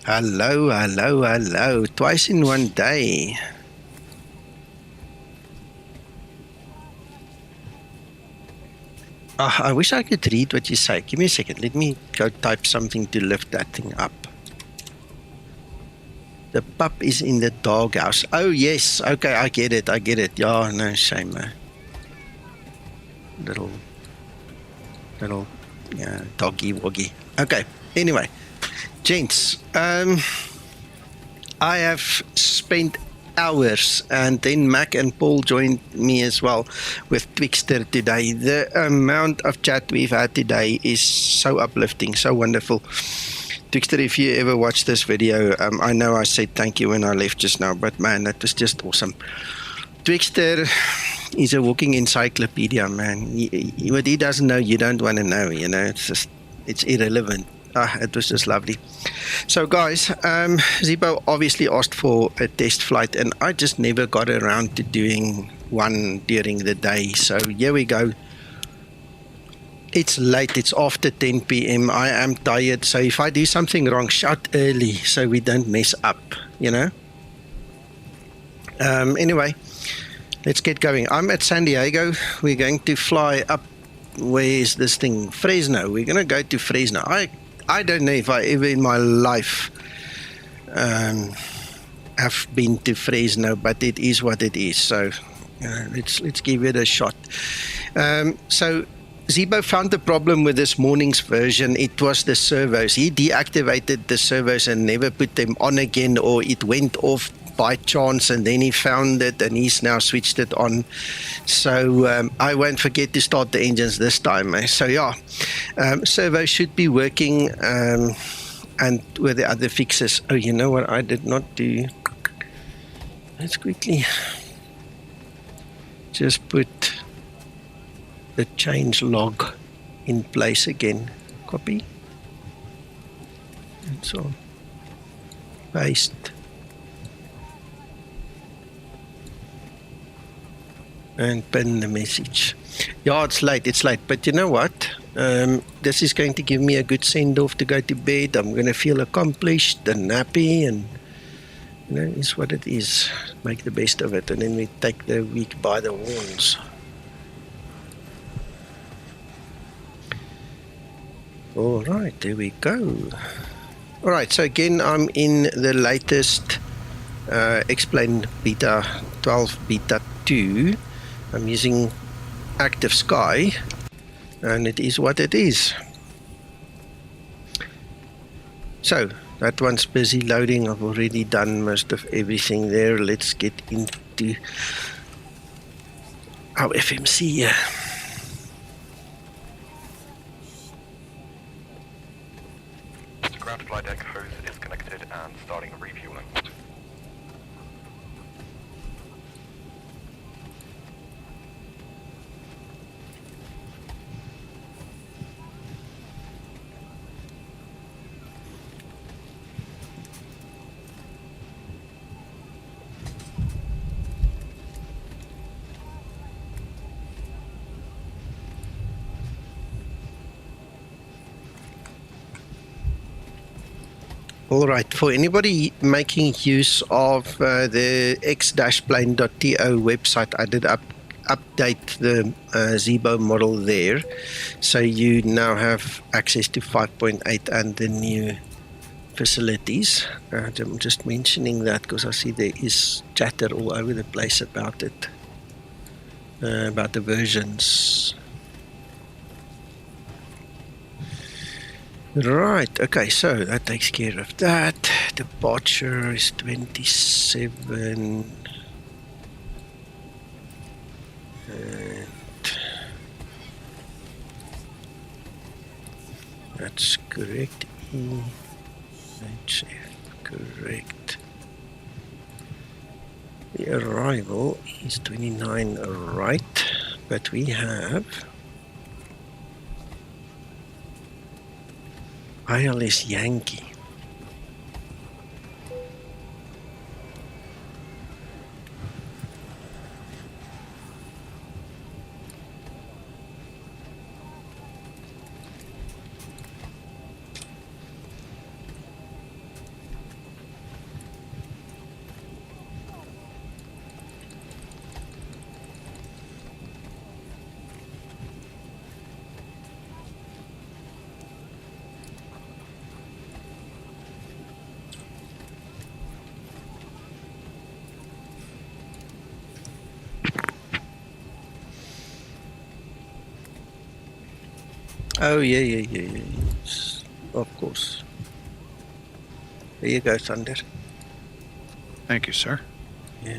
Hello, hello, hello. Twice in one day. I wish I could read what you say. Give me a second. Let me go type something to lift that thing up. The pup is in the doghouse. Oh, yes. Okay, I get it. Yeah, no shame. Little, yeah, doggy woggy. Okay, anyway. Gents, I have spent hours, and then Mac and Paul joined me as well with Twixter today. The amount of chat we've had today is so uplifting, so wonderful. Twixter, if you ever watch this video, I know I said thank you when I left just now, but man, that was just awesome. Twixter is a walking encyclopedia, man. What he doesn't know, you don't want to know, you know. It's irrelevant. It was just lovely. So guys, Zibo obviously asked for a test flight, and I just never got around to doing one during the day. So here we go. It's late. It's after 10 p.m. I am tired. So if I do something wrong, shout early so we don't mess up, you know. Anyway, let's get going. I'm at San Diego. We're going to fly up. Where is this thing? Fresno. We're going to go to Fresno. I don't know if I ever in my life have been to Fresno, but it is what it is. So let's give it a shot. So Zibo found the problem with this morning's version. It was the servos. He deactivated the servos and never put them on again, or it went off by chance, and then he found it and he's now switched it on. So I won't forget to start the engines this time. So yeah, servo should be working, and with the other fixes. Oh, you know what I did not do? Let's quickly just put the change log in place again. Copy and so paste. And pin the message. Yeah, it's late, but you know what? This is going to give me a good send-off to go to bed. I'm going to feel accomplished and happy, and you know, it's what it is. Make the best of it, and then we take the week by the horns. All right, there we go. All right, so again, I'm in the latest Explain Beta 12 Beta 2. I'm using Active Sky, and it is what it is. So that one's busy loading. I've already done most of everything there. Let's get into our FMC here. Ground flight deck hose is connected and starting refueling. All right, for anybody making use of the x-plane.to website, I did update the Zibo model there. So you now have access to 5.8 and the new facilities. I'm just mentioning that because I see there is chatter all over the place about it, about the versions. Right, okay, so that takes care of that. Departure is 27. And that's correct. HF, correct. The arrival is 29, right, but we have ILS Yankee. Oh, yeah. Yes. Of course. There you go, Thunder. Thank you, sir. Yeah.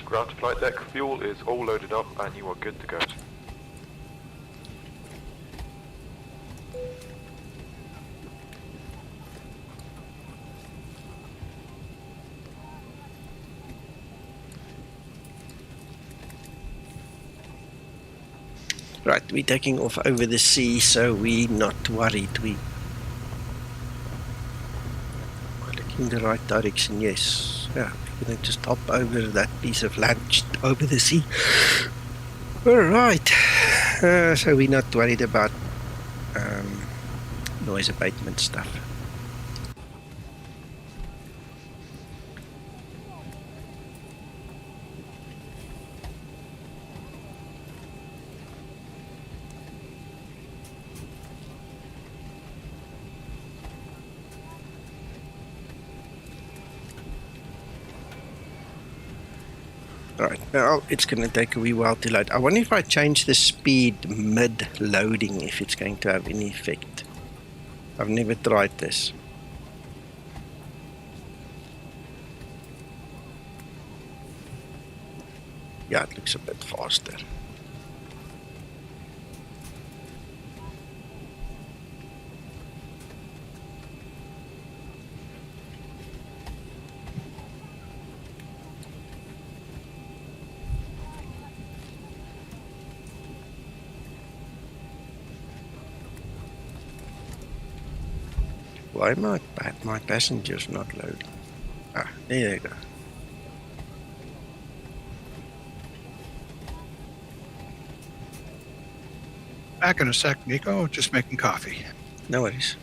Ground to flight deck, fuel is all loaded up and you are good to go. Right, we're taking off over the sea, so we're not worried. We are looking in the right direction, yes. Yeah, we're going to just hop over that piece of land over the sea. Alright, so we're not worried about noise abatement stuff. Right, now it's going to take a wee while to load. I wonder if I change the speed mid-loading, if it's going to have any effect. I've never tried this. Yeah, it looks a bit faster. Why am my passengers not loading? Ah, there you go. Back in a sec, Nico. Just making coffee. No worries.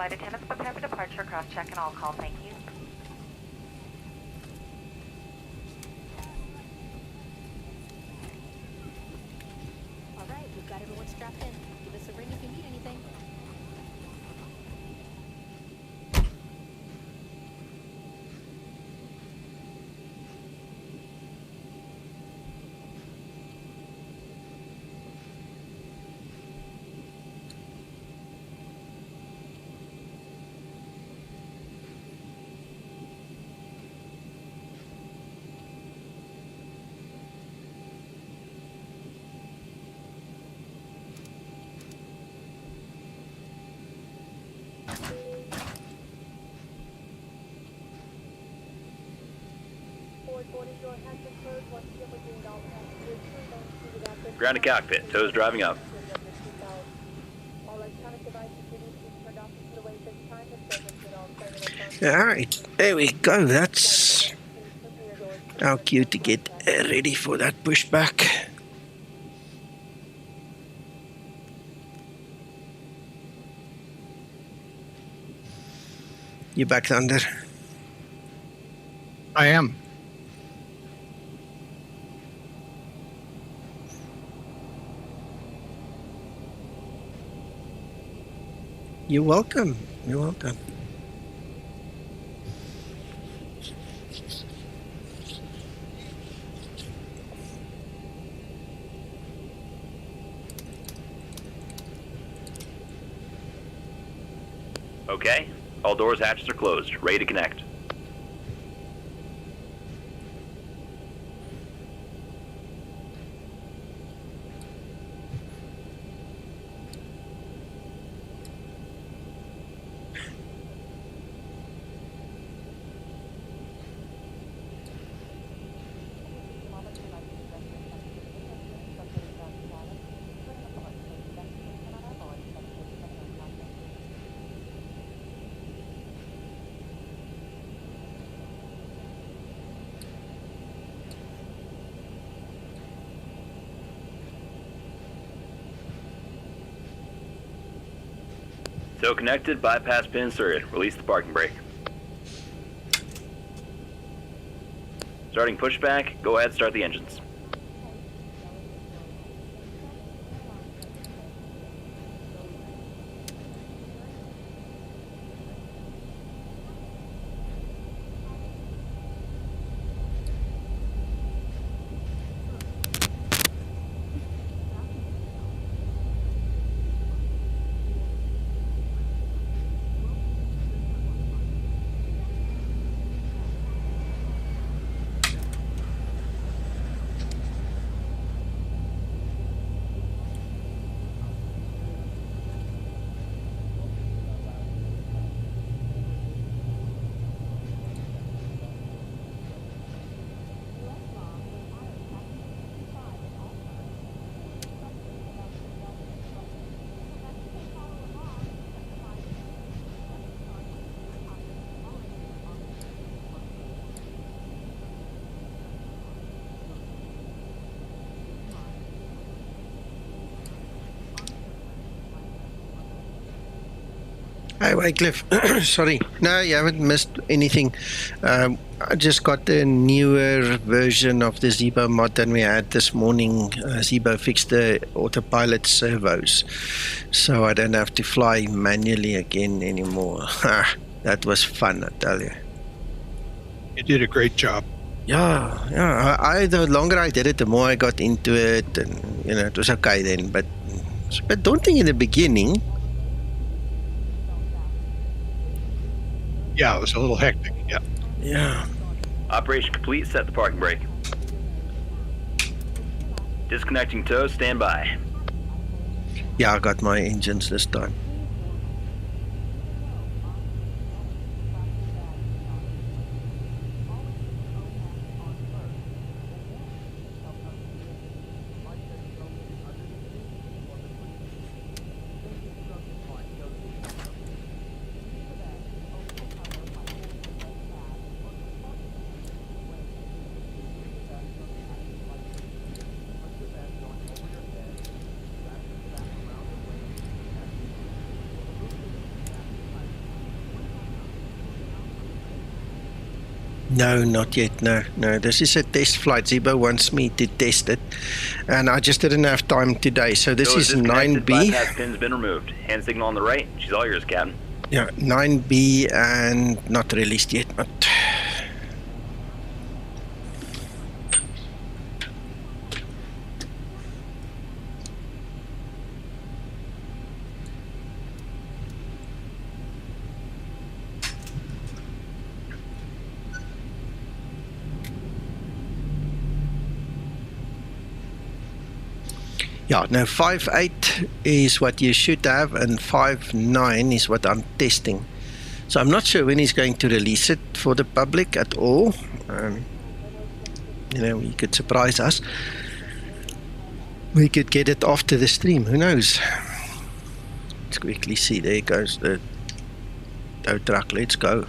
flight attendants prepare for departure, cross-check and all call, thank you. Alright, we've got everyone strapped in. Give us a ring if you need anything. Grounded cockpit, tows driving up. Alright, there we go. That's our cue to get ready for that pushback. You back, Thunder? I am. You're welcome. You're welcome. Okay, all doors, hatches are closed. Ready to connect. So connected, bypass pin inserted. Release the parking brake. Starting pushback, go ahead, start the engines. Hi, Wycliffe. Sorry. No, you haven't missed anything. I just got the newer version of the Zibo mod than we had this morning. Zibo fixed the autopilot servos, so I don't have to fly manually again anymore. That was fun, I tell you. You did a great job. Yeah. I the longer I did it, the more I got into it, and it was okay then. But it's a bit daunting in the beginning. Yeah, it was a little hectic. Yeah. Yeah. Operation complete, set the parking brake. Disconnecting tow, stand by. Yeah, I got my engines this time. No, not yet. No. This is a test flight. Zibo wants me to test it, and I just didn't have time today. So this is disconnected. 9B. Bypass pin's been removed. Hand signal on the right. She's all yours, Captain. Yeah, 9B and not released yet. Not. Yeah, no, 5.8 is what you should have, and 5.9 is what I'm testing. So I'm not sure when he's going to release it for the public at all. You know, he could surprise us. We could get it after the stream, who knows? Let's quickly see, there goes the tow truck, let's go.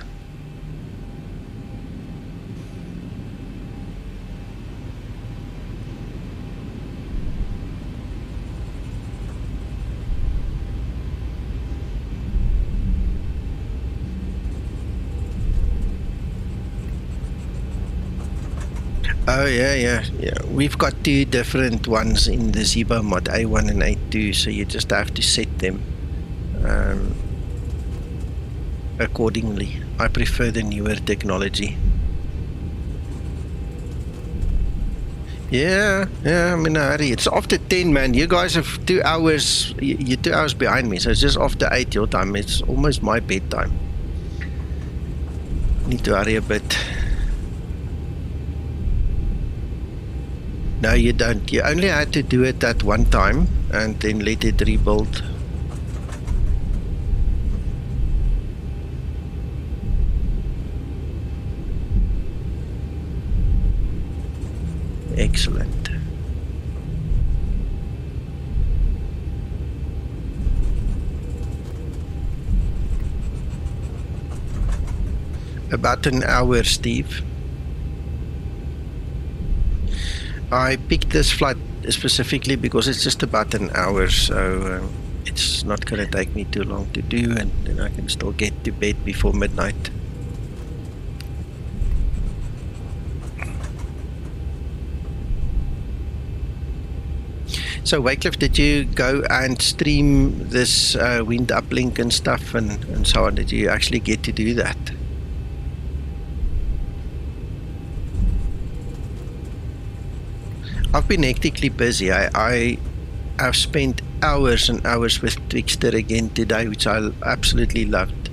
Oh yeah. We've got two different ones in the Zibo mod, A1 and A2, so you just have to set them accordingly. I prefer the newer technology. Yeah, I'm in a hurry. It's after 10, man. You guys have 2 hours. You're 2 hours behind me, so it's just after 8 your time. It's almost my bedtime. Need to hurry a bit. No, you don't. You only had to do it that one time and then let it rebuild. Excellent. About an hour, Steve. I picked this flight specifically because it's just about an hour, so it's not going to take me too long to do, and then I can still get to bed before midnight. So Wycliffe, did you go and stream this wind uplink and stuff and so on? Did you actually get to do that? I've been hectically busy. I have spent hours and hours with Twixter again today, which I absolutely loved.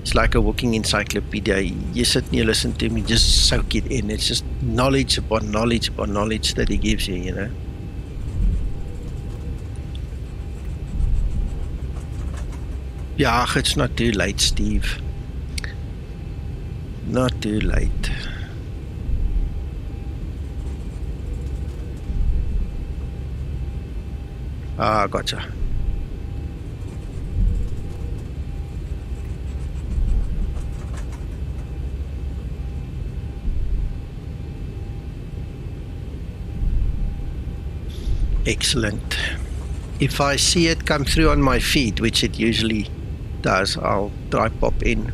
It's like a walking encyclopedia. You sit and you listen to him, you just soak it in. It's just knowledge upon knowledge upon knowledge that he gives you, you know. Yeah, it's not too late, Steve. Not too late. Ah, gotcha. Excellent. If I see it come through on my feed, which it usually does, I'll try pop in.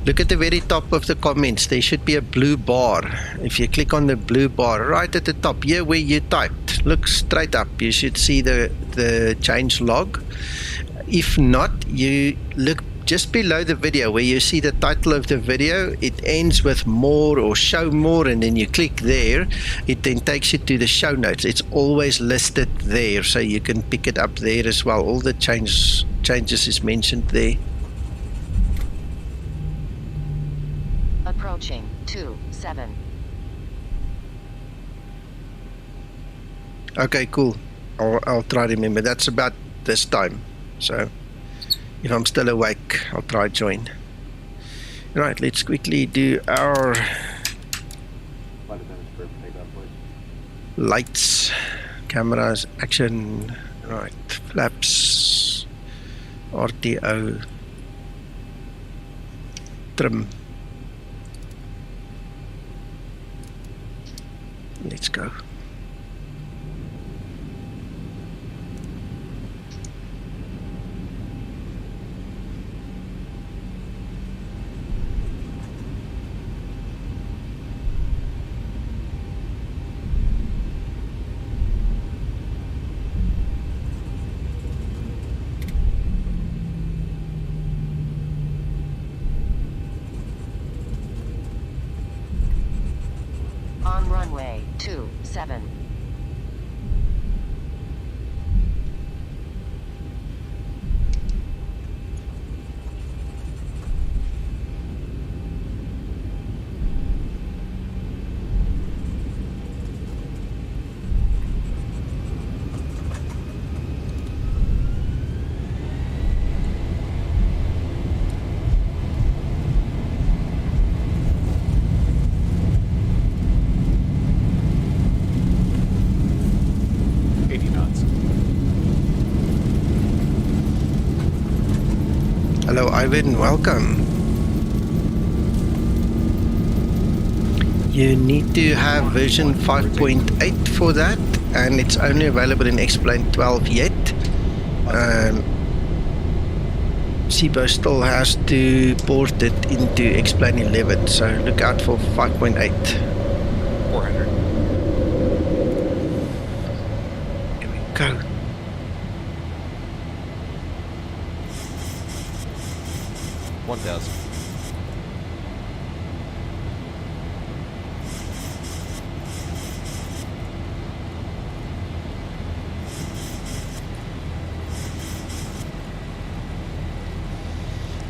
Look at the very top of the comments. There should be a blue bar. If you click on the blue bar right at the top, here where you typed, look straight up. You should see the change log. If not, you look just below the video where you see the title of the video. It ends with more or show more, and then you click there. It then takes you to the show notes. It's always listed there, so you can pick it up there as well. All the changes is mentioned there. Approaching 27. Okay, cool. I'll try to remember. That's about this time. So if I'm still awake, I'll try join. Right, let's quickly do our lights, cameras, action. Right, flaps, RTO, trim. Let's go. On runway 27. Hello, Ivan. Welcome. You need to have version 5.8 for that, and it's only available in Explain 12 yet. Zibo still has to port it into Explain 11, so look out for 5.8. 400. Here we go. $1,000.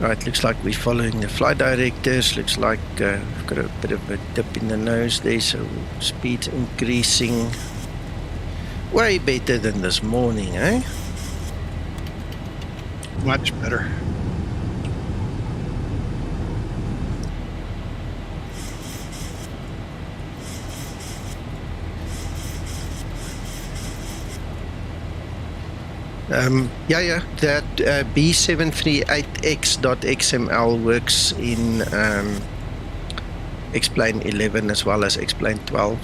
Right, looks like we're following the flight directors. Looks like we've got a bit of a dip in the nose there, so speed's increasing. Way better than this morning, eh? Much better. Yeah, that B738X.xml works in Explain 11 as well as Explain 12.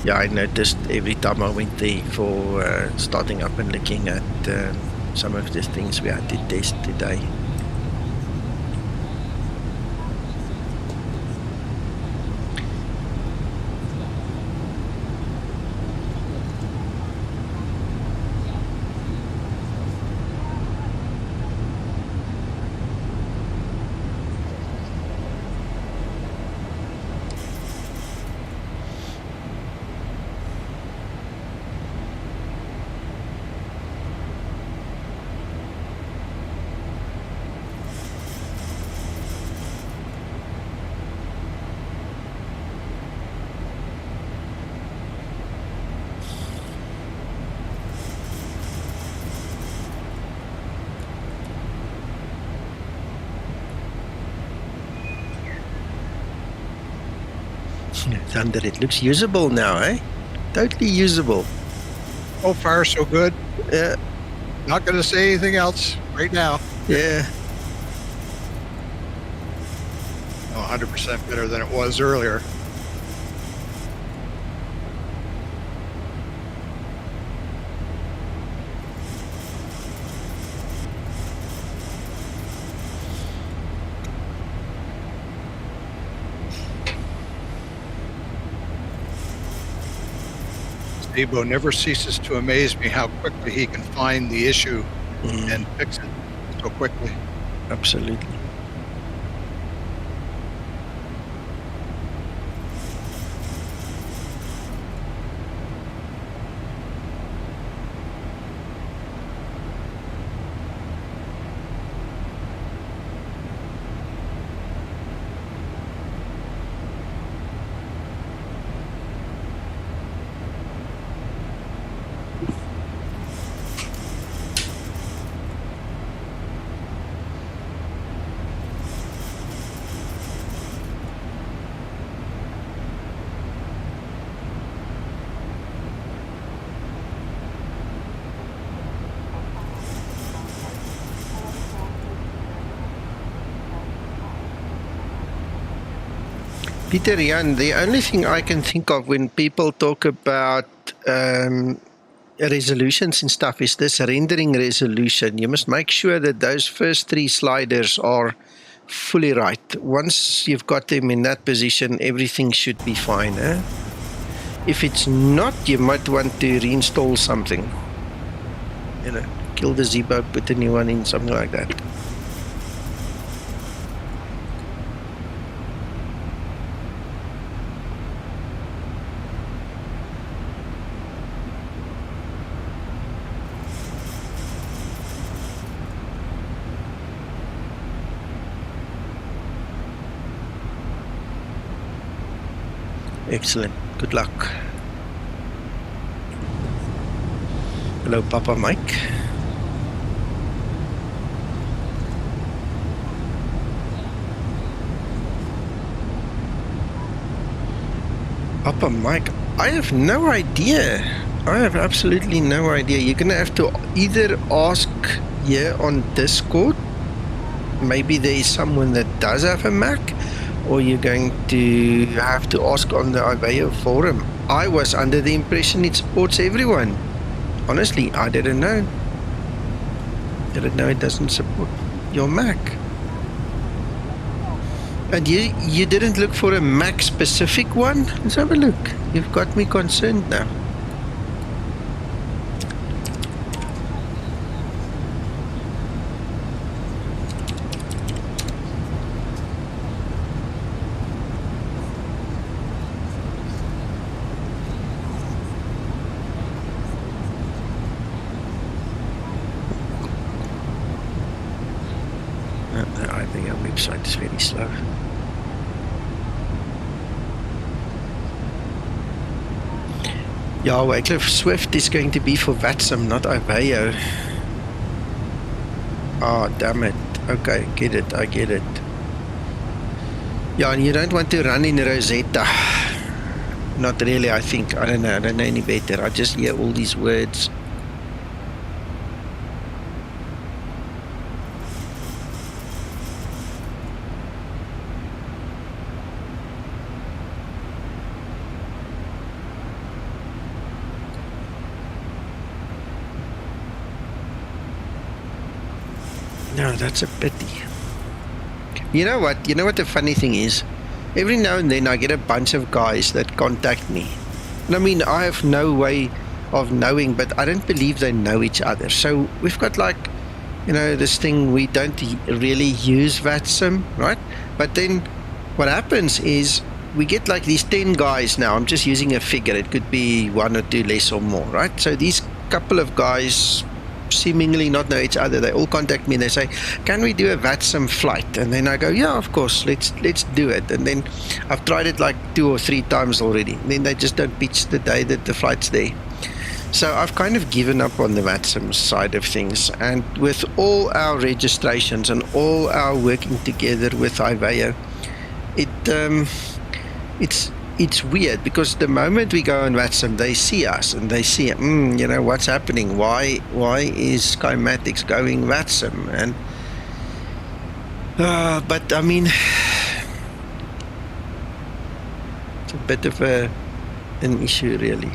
Yeah, I noticed every time I went there for starting up and looking at some of the things we had to test today. Thunder, it looks usable now, eh? Totally usable. So far, so good. Yeah, Not going to say anything else right now. yeah. 100% better than it was earlier. Zibo never ceases to amaze me how quickly he can find the issue and fix it so quickly. Absolutely. Peter Jan, the only thing I can think of when people talk about resolutions and stuff is this rendering resolution. You must make sure that those first 3 sliders are fully right. Once you've got them in that position, everything should be fine. If it's not, you might want to reinstall something. You know, kill the Zibo, put a new one in, something like that. Excellent. Good luck. Hello, Papa Mike. Papa Mike, I have no idea. I have absolutely no idea. You're going to have to either ask here on Discord. Maybe there is someone that does have a Mac, or you're going to have to ask on the IVA forum. I was under the impression it supports everyone. Honestly, I didn't know. Didn't know it doesn't support your Mac. And you didn't look for a Mac specific one? Let's have a look. You've got me concerned now. I think our website is very slow. Yeah, Wycliffe Swift is going to be for VATSIM, not IVAO. Oh, damn it. Okay, get it, I get it. Yeah, and you don't want to run in Rosetta. Not really, I think. I don't know any better. I just hear all these words. No, that's a pity. You know what? You know what the funny thing is? Every now and then I get a bunch of guys that contact me. And I mean, I have no way of knowing, but I don't believe they know each other. So we've got like, you know, this thing, we don't really use VATSIM, right? But then what happens is we get like these 10 guys now. I'm just using a figure. It could be 1 or 2 less or more, right? So these couple of guys seemingly not know each other. They all contact me and they say, can we do a VATSIM flight? And then I go, yeah, of course, let's do it. And then I've tried it like 2 or 3 times already. And then they just don't pitch the day that the flight's there. So I've kind of given up on the VATSIM side of things. And with all our registrations and all our working together with IVAO, it's weird, because the moment we go on VATSIM, they see us and they see, you know, what's happening? Why is Skymatix going VATSIM? And but I mean, it's a bit of an issue, really.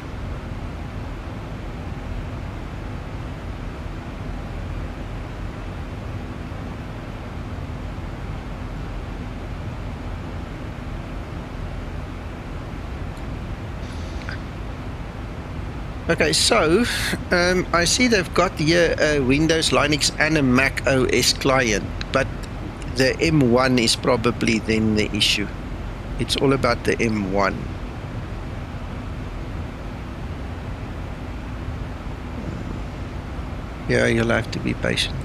Okay, so I see they've got here a Windows, Linux and a Mac OS client, but the M1 is probably then the issue. It's all about the M1. Yeah, you'll have to be patient.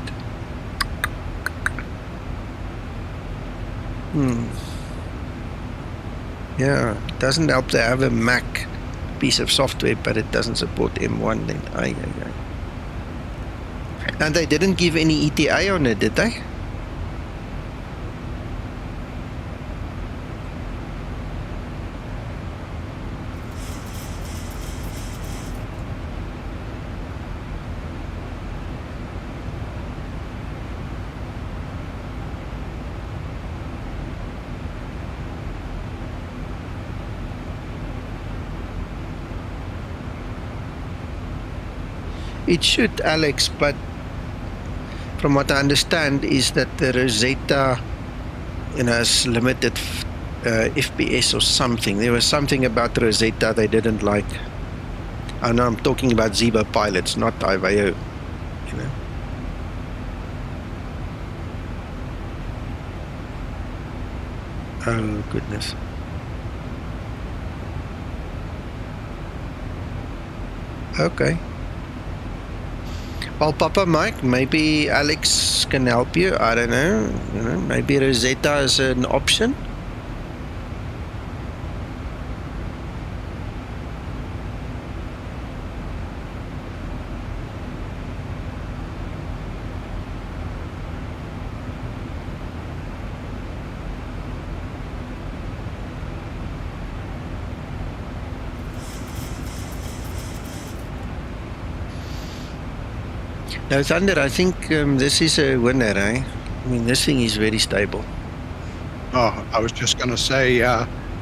Yeah, it doesn't help to have a Mac piece of software, but it doesn't support M1 then. And they didn't give any ETA on it, did they? It should, Alex, but from what I understand is that the Rosetta, has limited FPS or something. There was something about Rosetta they didn't like. I know I'm talking about Zibo pilots, not IVO. Oh goodness. Okay. Well, Papa Mike, maybe Alex can help you. I don't know. Maybe Rosetta is an option. No, Thunder, I think this is a winner, eh? I mean, this thing is very stable. Oh, I was just going to say,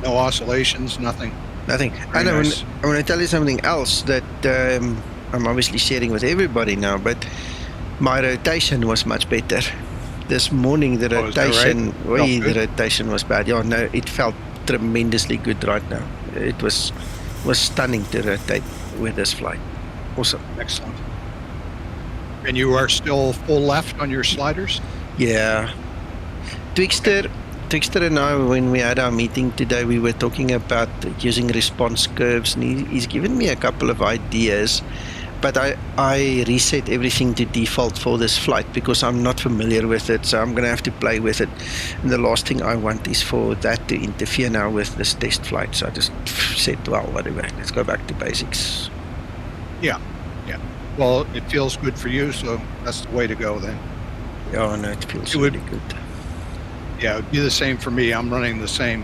no oscillations, nothing. Nothing. Very And nice. I want to tell you something else that I'm obviously sharing with everybody now, but my rotation was much better. This morning, the Oh, is that rotation, right? the Felt good? rotation was bad. Yeah, no, it felt tremendously good right now. It was stunning to rotate with this flight. Awesome. Excellent. And you are still full left on your sliders? Yeah. Twixter and I, when we had our meeting today, we were talking about using response curves, and he's given me a couple of ideas, but I reset everything to default for this flight because I'm not familiar with it, so I'm going to have to play with it. And the last thing I want is for that to interfere now with this test flight, so I just said, well, whatever, let's go back to basics. Yeah. Well, it feels good for you, so that's the way to go then. Oh, no, it feels It would- really good. Yeah, it would be the same for me. I'm running the same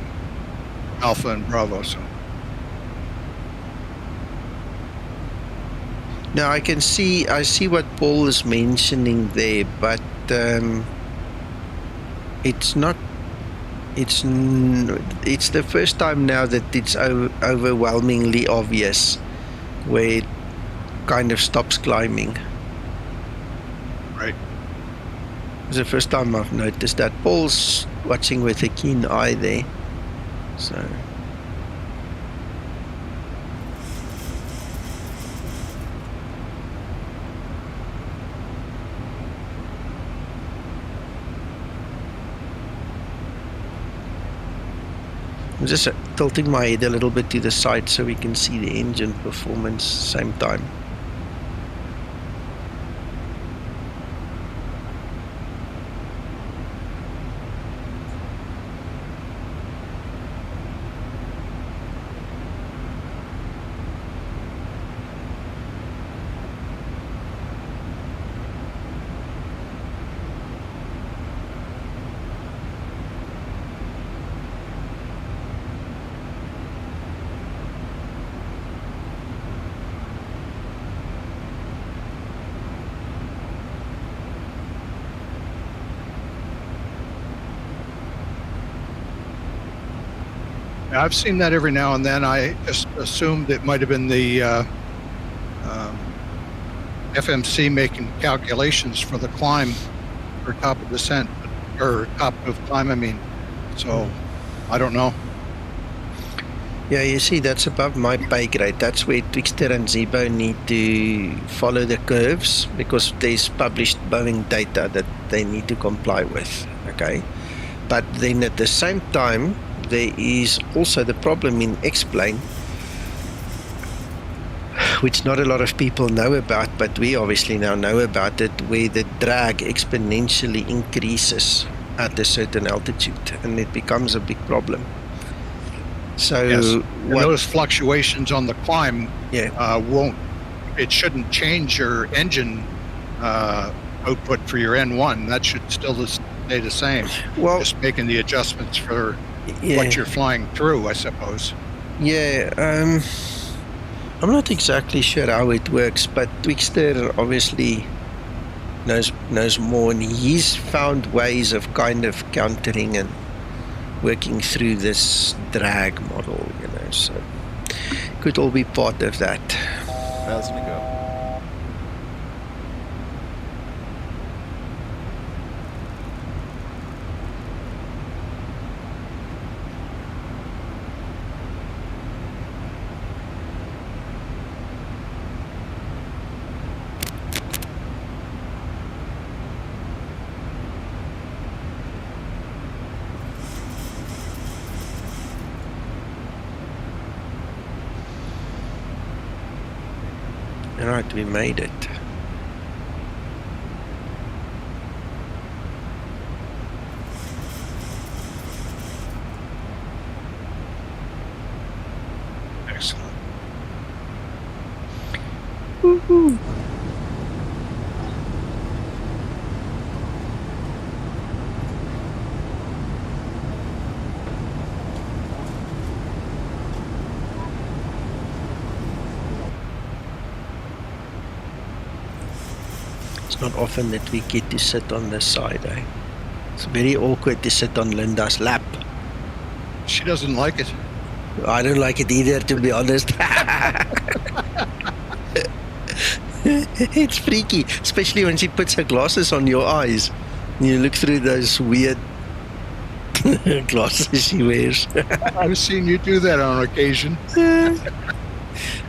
Alpha and Bravo, so. Now I see what Paul is mentioning there, but it's the first time now that it's overwhelmingly obvious where it kind of stops climbing. Right. It's the first time I've noticed that. Paul's watching with a keen eye there, so. I'm just tilting my head a little bit to the side so we can see the engine performance same time. I've seen that every now and then. I just assumed it might have been the FMC making calculations for the climb or top of descent, or top of climb, I mean. So, I don't know. Yeah, you see, that's above my pay grade. That's where Twixter and Zibo need to follow the curves because there's published Boeing data that they need to comply with, okay? But then at the same time, there is also the problem in X-plane, which not a lot of people know about, but we obviously now know about it, where the drag exponentially increases at a certain altitude, and it becomes a big problem. So Yes. And those fluctuations on the climb yeah, it shouldn't change your engine output for your N1. That should still stay the same. well, Just making the adjustments for yeah, what you're flying through, I suppose. yeah. I'm not exactly sure how it works, but Twixter obviously knows more, and he's found ways of kind of countering and working through this drag model, so could all be part of that. 1,000 to go. Right, we made it. Excellent. Woohoo! It's not often that we get to sit on this side, eh? It's very awkward to sit on Linda's lap. She doesn't like it. I don't like it either, to be honest. It's freaky, especially when she puts her glasses on your eyes. You look through those weird glasses she wears. I've seen you do that on occasion.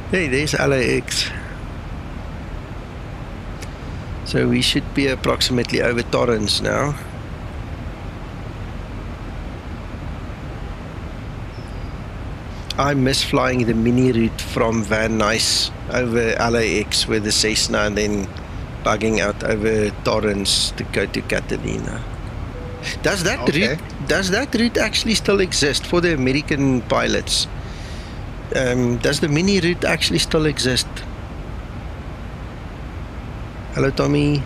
Hey, there's LAX. So we should be approximately over Torrance now. I miss flying the mini route from Van Nuys over LAX with the Cessna and then bugging out over Torrance to go to Catalina. Does that route actually still exist for the American pilots? Does the mini route actually still exist? Hello, Tommy.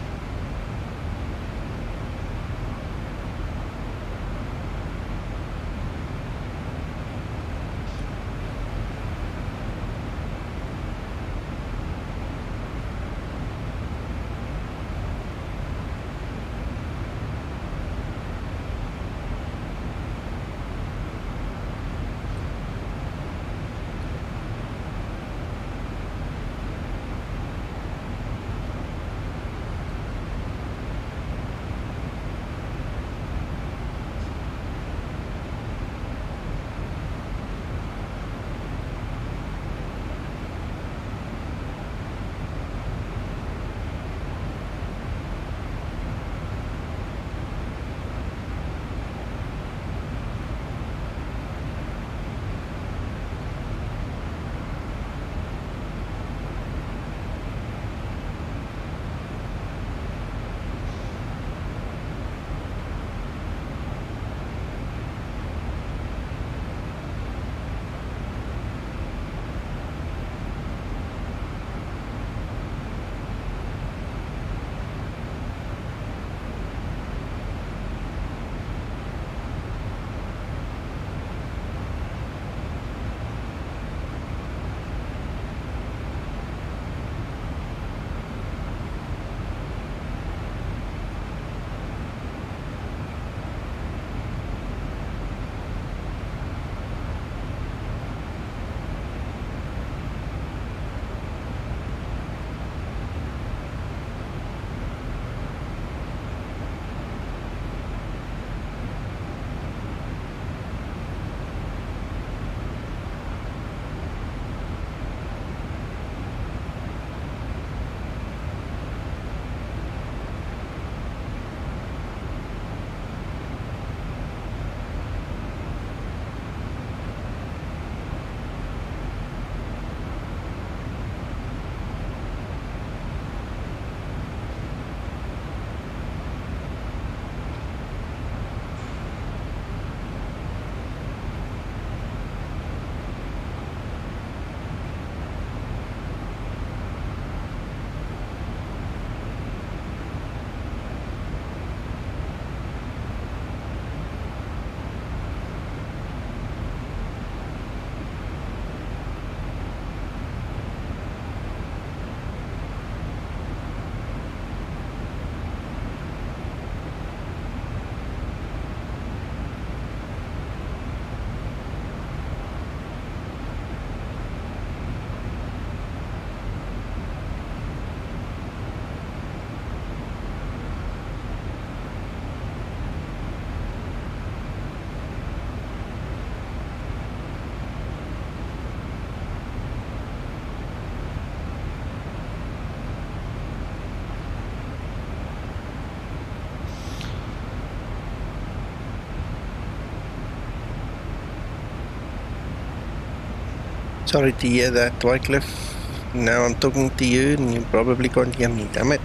Sorry to hear that, Wycliffe. Now I'm talking to you and you probably can't hear me, damn it.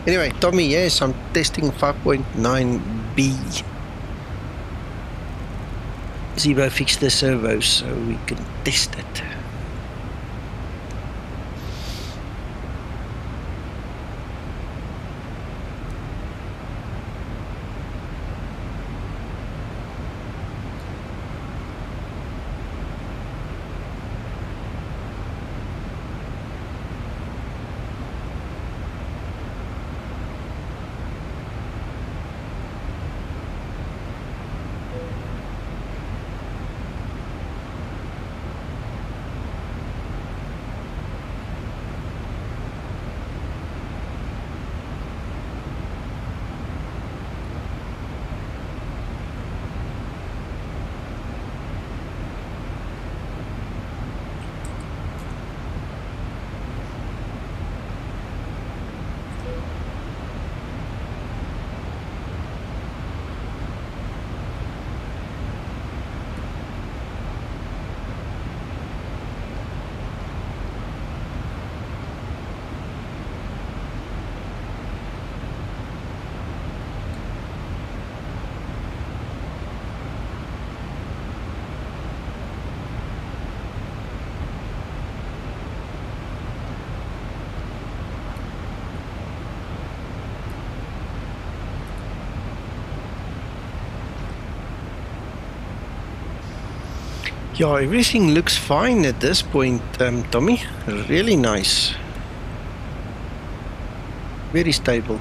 Anyway, Tommy, yes, I'm testing 5.9b. Zibo fixed the servos so we can test it. Yeah, everything looks fine at this point, Tommy. Really nice. Very stable.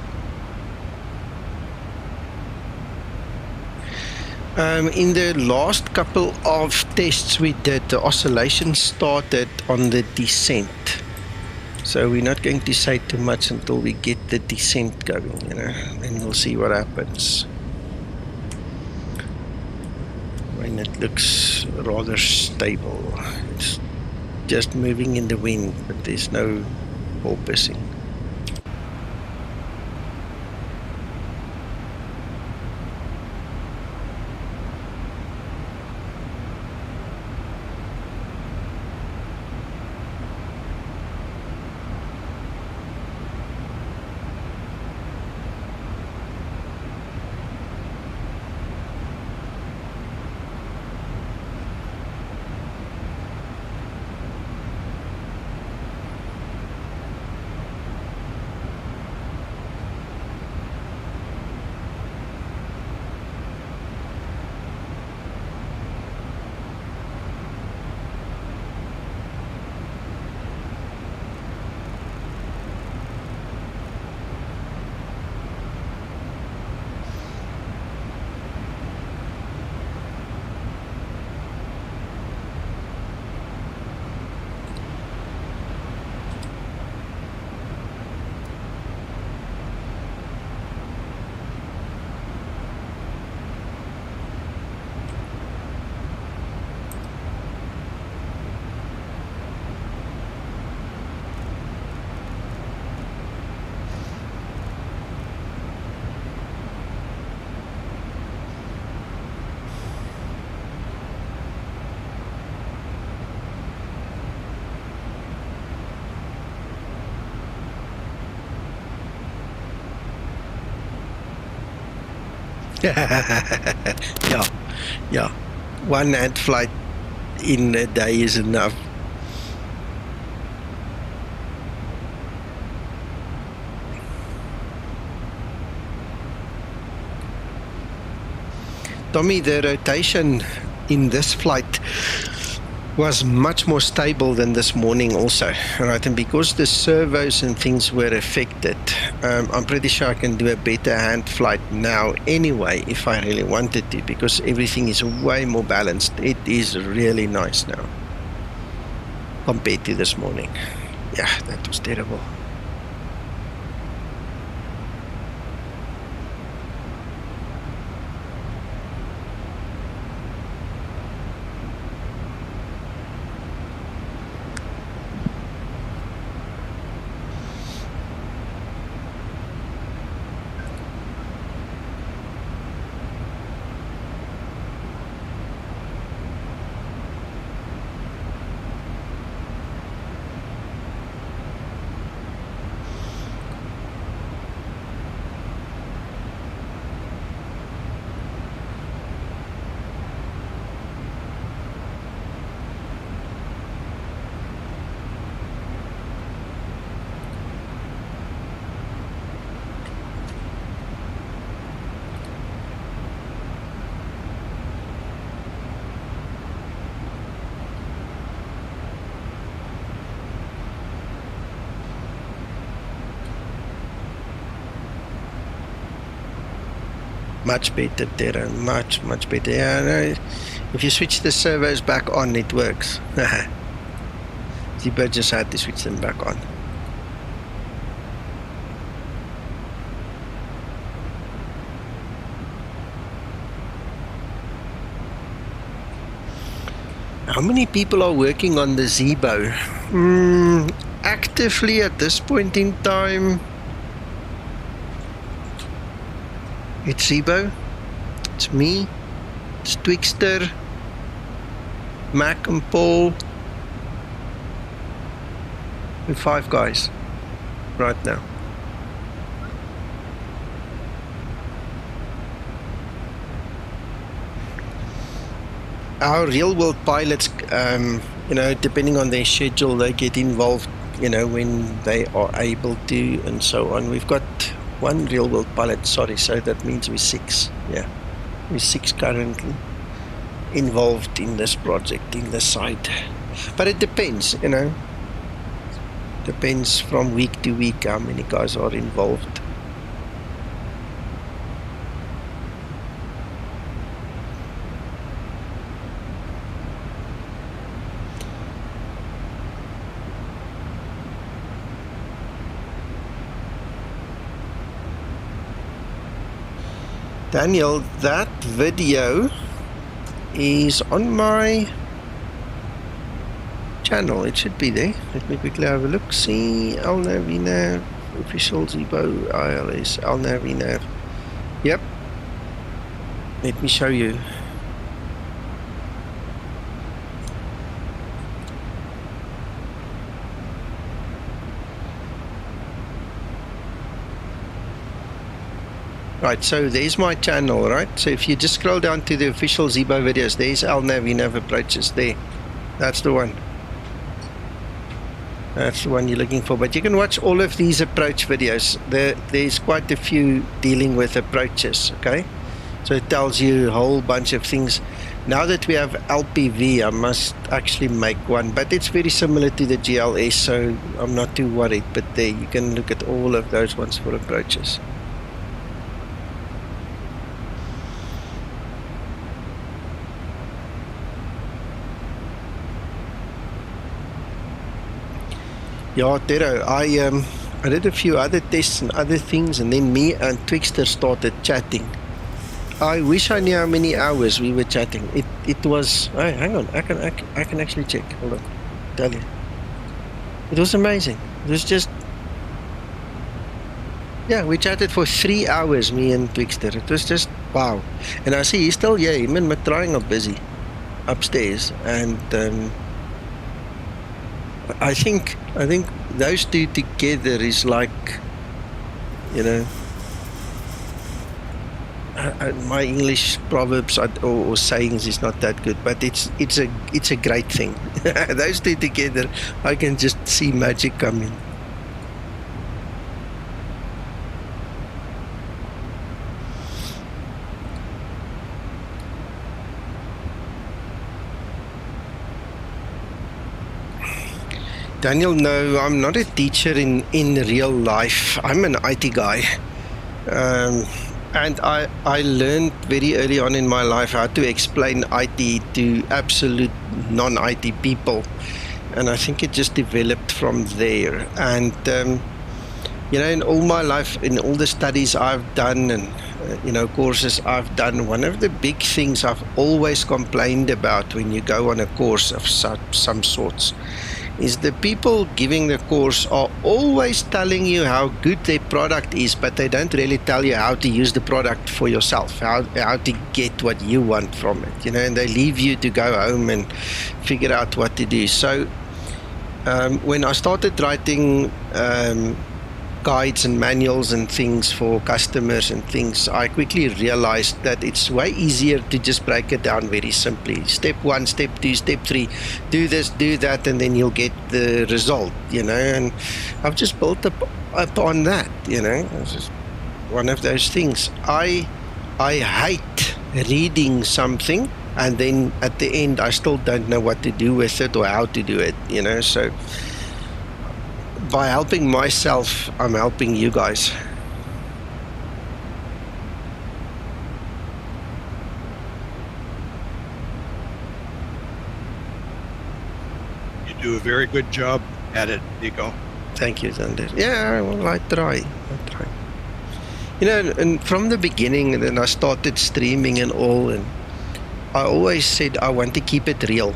In the last couple of tests we did, the oscillation started on the descent. So we're not going to say too much until we get the descent going, you know, and we'll see what happens. When it looks rather stable. It's just moving in the wind, but there's no porpoising. Yeah. One hand flight in a day is enough. Tommy, the rotation in this flight was much more stable than this morning also, right? And because the servos and things were affected, I'm pretty sure I can do a better hand flight now anyway if I really wanted to, because everything is way more balanced. It is really nice now compared to this morning. Yeah, that was terrible. Much better, Tero. Much better. Yeah, no, if you switch the servos back on, it works. Zibo just had to switch them back on. How many people are working on the Zibo? Actively at this point in time, it's Zibo, it's me, it's Twixter, Mac and Paul. We're 5 guys right now. Our real world pilots, you know, depending on their schedule, they get involved, you know, when they are able to and so on. We've got 1 real world pilot, sorry, so that means we're 6. Yeah, we're 6 currently involved in this project, in the site. But it depends, you know, depends from week to week how many guys are involved. Daniel, that video is on my channel. It should be there. Let me quickly have a look. See, LNAV, official Zibo, ILS, LNAV. Yep. Let me show you. Right, so there's my channel, right? So if you just scroll down to the official Zibo videos, there's LNAV approaches there. That's the one. That's the one you're looking for. But you can watch all of these approach videos. There's quite a few dealing with approaches, okay? So it tells you a whole bunch of things. Now that we have LPV, I must actually make one. But it's very similar to the GLS, so I'm not too worried. But there, you can look at all of those ones for approaches. Yeah, Tero, I did a few other tests and other things, and then me and Twixter started chatting. I wish I knew how many hours we were chatting. It was, oh, hang on, I can actually check. Hold on, tell you. It was amazing. It was just, yeah, we chatted for 3 hours, me and Twixter. It was just wow. And I see he's still, yeah, him and Matrang are busy upstairs, and I think those two together is like, you know, my English proverbs or sayings is not that good, but it's a great thing. Those two together, I can just see magic coming. Daniel, no, I'm not a teacher in real life. I'm an IT guy. And I learned very early on in my life how to explain IT to absolute non-IT people. And I think it just developed from there. And, you know, in all my life, in all the studies I've done and, you know, courses I've done, one of the big things I've always complained about when you go on a course of some sorts is the people giving the course are always telling you how good their product is, but they don't really tell you how to use the product for yourself, how to get what you want from it, you know, and they leave you to go home and figure out what to do. So when I started writing guides and manuals and things for customers and things, I quickly realized that it's way easier to just break it down very simply. Step 1, step 2, step 3, do this, do that, and then you'll get the result, you know. And I've just built up on that, you know. It's just one of those things. I hate reading something and then at the end I still don't know what to do with it or how to do it, you know. So by helping myself, I'm helping you guys. do a very good job at it, Nico. Thank you, Zander. Yeah, well, I try. You know, and from the beginning, then I started streaming and all, and I always said I want to keep it real.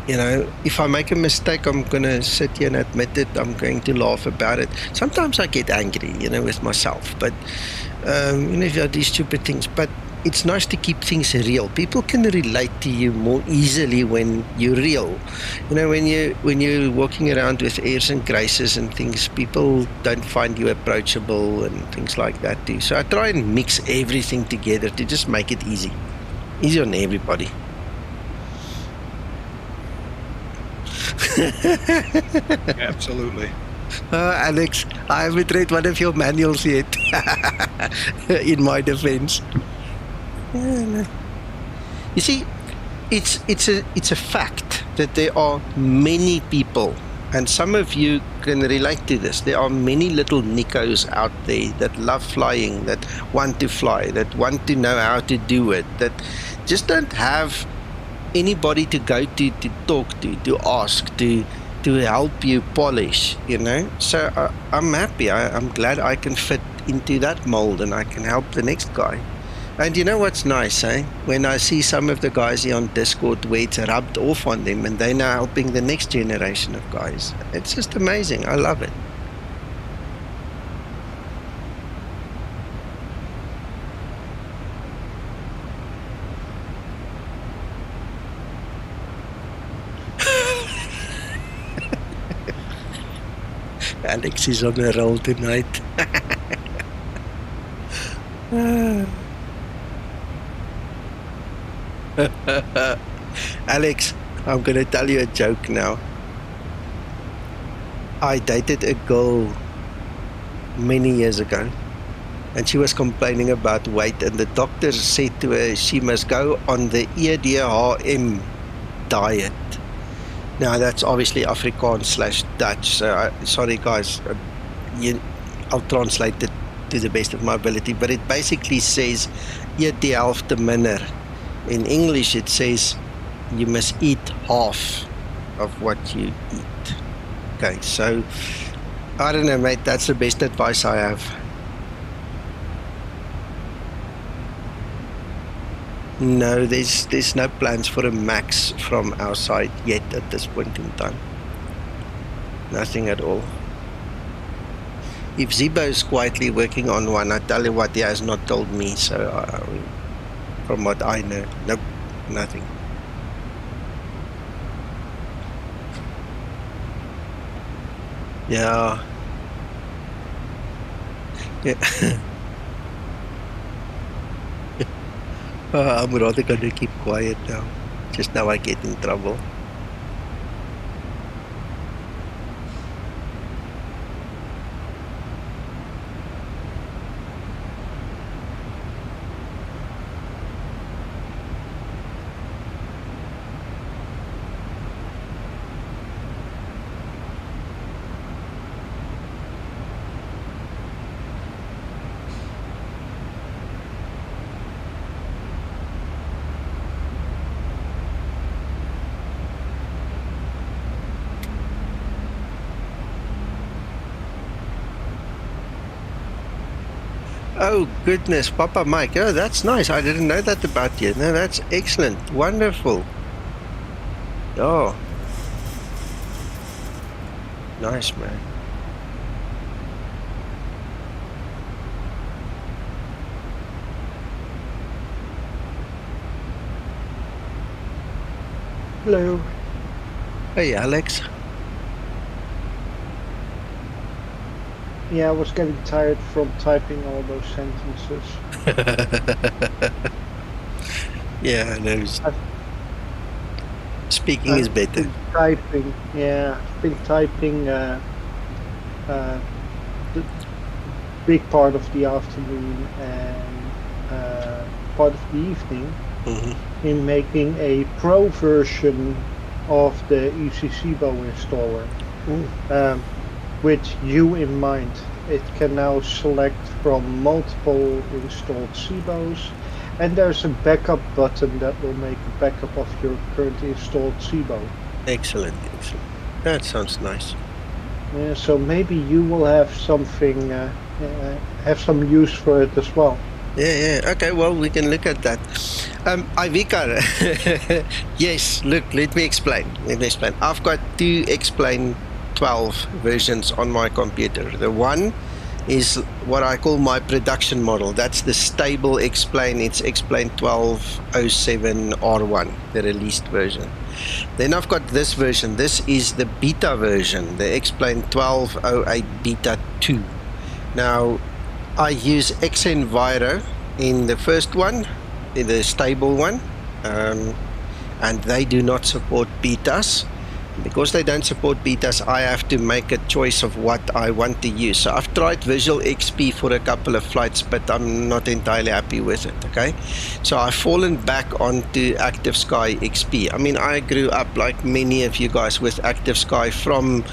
You know, if I make a mistake, I'm going to sit here and admit it. I'm going to laugh about it. Sometimes I get angry, you know, with myself. But, you know, if I do stupid things. But it's nice to keep things real. People can relate to you more easily when you're real. You know, when you're walking around with airs and graces and things, people don't find you approachable and things like that too. So I try and mix everything together to just make it easy. Easy on everybody. Absolutely. Alex, I haven't read one of your manuals yet. In my defense. You see, it's a fact that there are many people, and some of you can relate to this. There are many little Nicos out there that love flying, that want to fly, that want to know how to do it, that just don't have anybody to go to talk to ask, to help you polish, you know. So I'm happy. I'm glad I can fit into that mold and I can help the next guy. And you know what's nice, eh? When I see some of the guys here on Discord where it's rubbed off on them and they're now helping the next generation of guys. It's just amazing. I love it. Alex is on a roll tonight. Alex, I'm going to tell you a joke now. I dated a girl many years ago, and she was complaining about weight, and the doctor said to her she must go on the EDHM diet. Now that's obviously Afrikaans/Dutch, so sorry guys, I'll translate it to the best of my ability, but it basically says eet die helfte minder. In English it says you must eat half of what you eat. Okay, so I don't know, mate, that's the best advice I have. No, there's no plans for a max from our side yet at this point in time. Nothing at all. If Zibo is quietly working on one, I tell you what, he has not told me, so from what I know, nope, nothing. Yeah. Yeah. I'm rather going to keep quiet now. Just now I get in trouble. Oh goodness, Papa Mike. Oh, that's nice. I didn't know that about you. No, that's excellent. Wonderful. Oh. Nice, man. Hello. Hey, Alex. Yeah, I was getting tired from typing all those sentences. Yeah, no. Speaking is better. Typing, yeah. I've been typing the big part of the afternoon and part of the evening in making a pro version of the EC Zibo installer. With you in mind. It can now select from multiple installed Zibos, and there's a backup button that will make a backup of your currently installed Zibo. Excellent. That sounds nice. So maybe you will have something, have some use for it as well. Yeah. Okay, well, we can look at that. Ivica, yes, look, let me explain. I've got two Explain 12 versions on my computer. The one is what I call my production model. That's the stable Explain. It's Explain 1207R1, the released version. Then I've got this version. This is the beta version, the Explain 1208 Beta 2. Now, I use Xenviro in the first one, in the stable one, and they do not support betas. Because they don't support betas, I have to make a choice of what I want to use. So I've tried Visual XP for a couple of flights, but I'm not entirely happy with it, okay? So I've fallen back onto Active Sky XP. I mean, I grew up, like many of you guys, with Active Sky from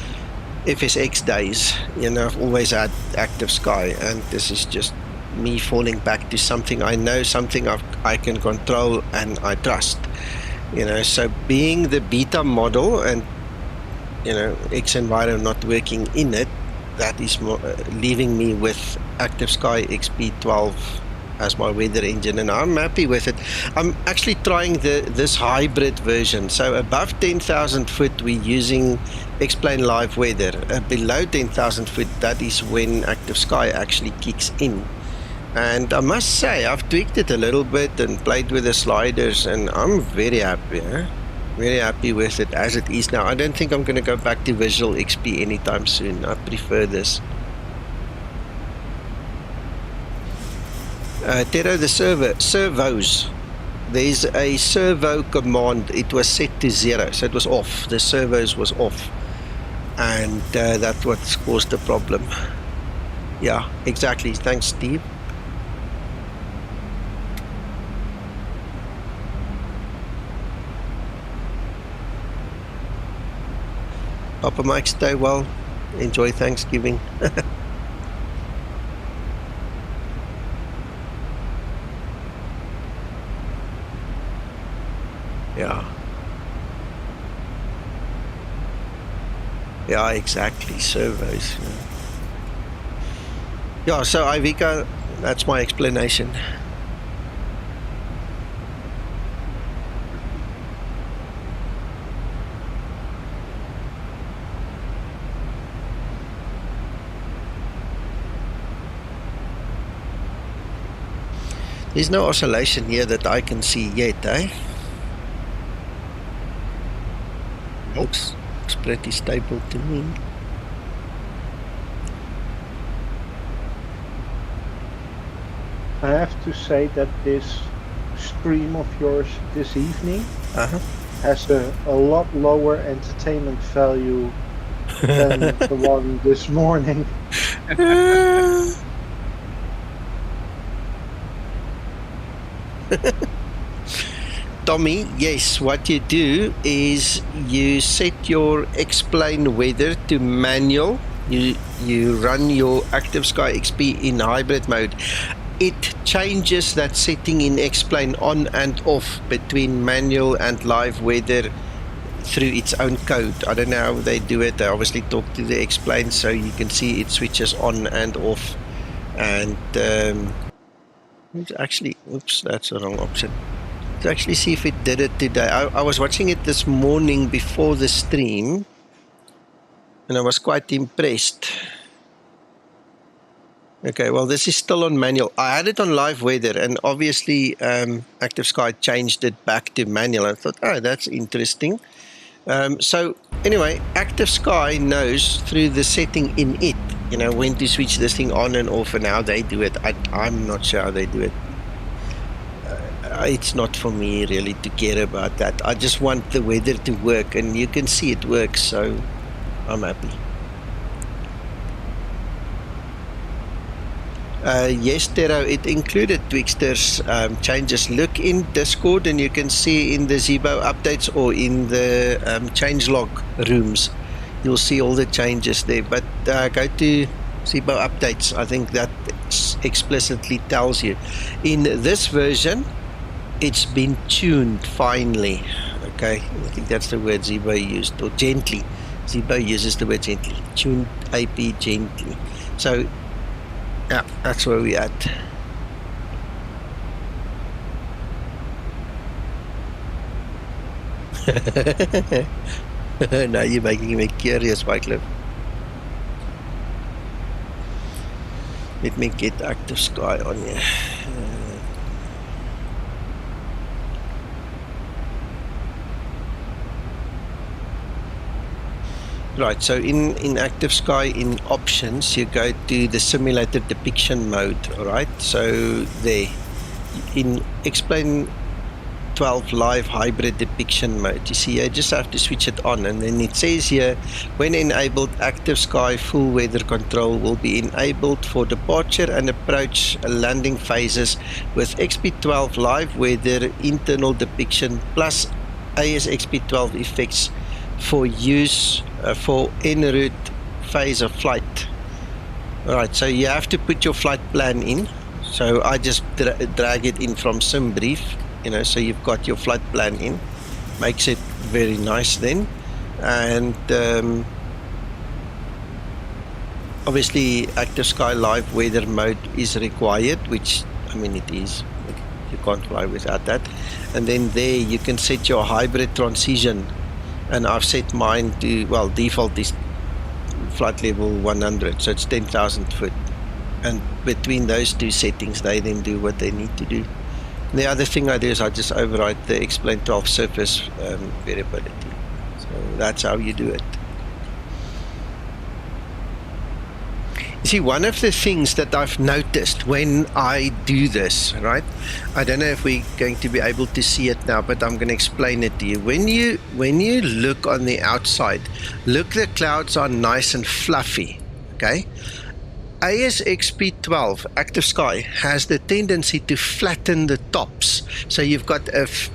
FSX days. You know, I've always had Active Sky, and this is just me falling back to something I know, something I can control and I trust. You know, so being the beta model and, you know, Xenviro not working in it, that is leaving me with Active Sky XP12 as my weather engine, and I'm happy with it. I'm actually trying this hybrid version. So above 10,000 foot, we're using Explain Live Weather. Below 10,000 foot, that is when Active Sky actually kicks in. And I must say, I've tweaked it a little bit and played with the sliders, and I'm very happy. Very happy with it as it is now. I don't think I'm going to go back to Visual XP anytime soon. I prefer this. Tero, the servos. There's a servo command. It was set to 0, so it was off. The servos was off. And that's what's caused the problem. Yeah, exactly. Thanks, Steve. Papa Mike, stay well. Enjoy Thanksgiving. Yeah, exactly. Servos. Yeah, so Ivica, that's my explanation. There's no oscillation here that I can see yet, eh? Looks pretty stable to me. I have to say that this stream of yours this evening has a lot lower entertainment value than the one this morning. Tommy, yes, what you do is you set your Explain Weather to manual. You run your Active Sky XP in hybrid mode. It changes that setting in Explain on and off between manual and live weather through its own code. I don't know how they do it. I obviously talk to the Explain, so you can see it switches on and off. And actually, oops, that's the wrong option. To actually see if it did it today. I was watching it this morning before the stream, and I was quite impressed. Okay, well, this is still on manual. I had it on live weather, and obviously Active Sky changed it back to manual. I thought, oh, that's interesting. So anyway, Active Sky knows through the setting in it, you know, when to switch this thing on and off, and how they do it. I'm not sure how they do it. It's not for me really to care about that. I just want the weather to work, and you can see it works, so I'm happy. Yes, Tero, it included Twixter's changes. Look in Discord and you can see in the Zibo updates or in the changelog rooms, you'll see all the changes there. But go to Zibo updates. I think that explicitly tells you. In this version, it's been tuned finally. Okay, I think that's the word Zibo used, or gently. Zibo uses the word gently. Tuned AP gently. So, yeah, that's where we're at. Now you're making me curious, Wycliffe. Let me get active Sky on here. Right, so in active Sky, in options, you go to the simulator depiction mode, alright? So there, in explain 12 live hybrid depiction mode, you see, I just have to switch it on, and then it says here, when enabled, active Sky full weather control will be enabled for departure and approach landing phases with XP12 live weather internal depiction plus ASXP12 effects for use for en route phase of flight. Alright, so you have to put your flight plan in. So I just drag it in from SimBrief, you know, so you've got your flight plan in. Makes it very nice then. And obviously active Sky live weather mode is required, which I mean it is. You can't fly without that. And then there you can set your hybrid transition. And I've set mine to, well, default is flight level 100, so it's 10,000 foot. And between those two settings, they then do what they need to do. And the other thing I do is I just override the explain 12 surface variability. So that's how you do it. You see, one of the things that I've noticed when I do this, right? I don't know if we're going to be able to see it now, but I'm going to explain it to you. When you look on the outside, look, the clouds are nice and fluffy, okay? ASXP12 active Sky has the tendency to flatten the tops. So you've got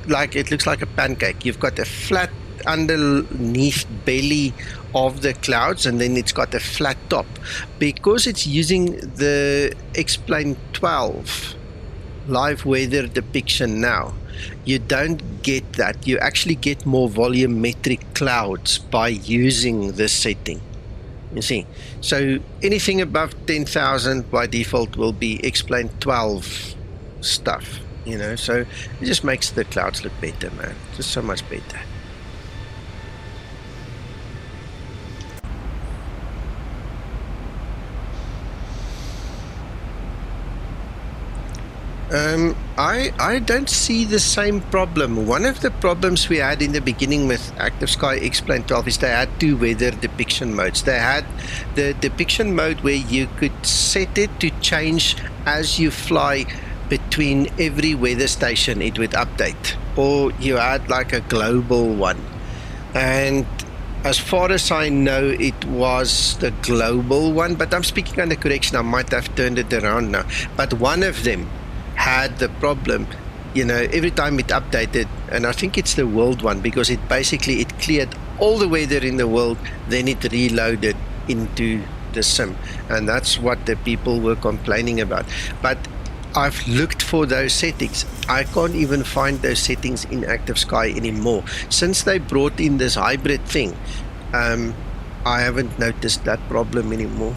like it looks like a pancake. You've got a flat underneath belly of the clouds, and then it's got a flat top because it's using the explain 12 live weather depiction. Now you don't get that. You actually get more volumetric clouds by using this setting, you see. So anything above 10,000 by default will be explain 12 stuff, you know. So it just makes the clouds look better, man, just so much better. I don't see the same problem. One of the problems we had in the beginning with active Sky explain 12 is they had two weather depiction modes. They had the depiction mode where you could set it to change as you fly between every weather station. It would update, or you had like a global one, and as far as I know, it was the global one, but I'm speaking under correction. I might have turned it around now, but one of them had the problem, you know, every time it updated, and I think it's the world one, because it basically it cleared all the weather in the world, then it reloaded into the sim, and that's what the people were complaining about. But I've looked for those settings. I can't even find those settings in active Sky anymore since they brought in this hybrid thing. I haven't noticed that problem anymore.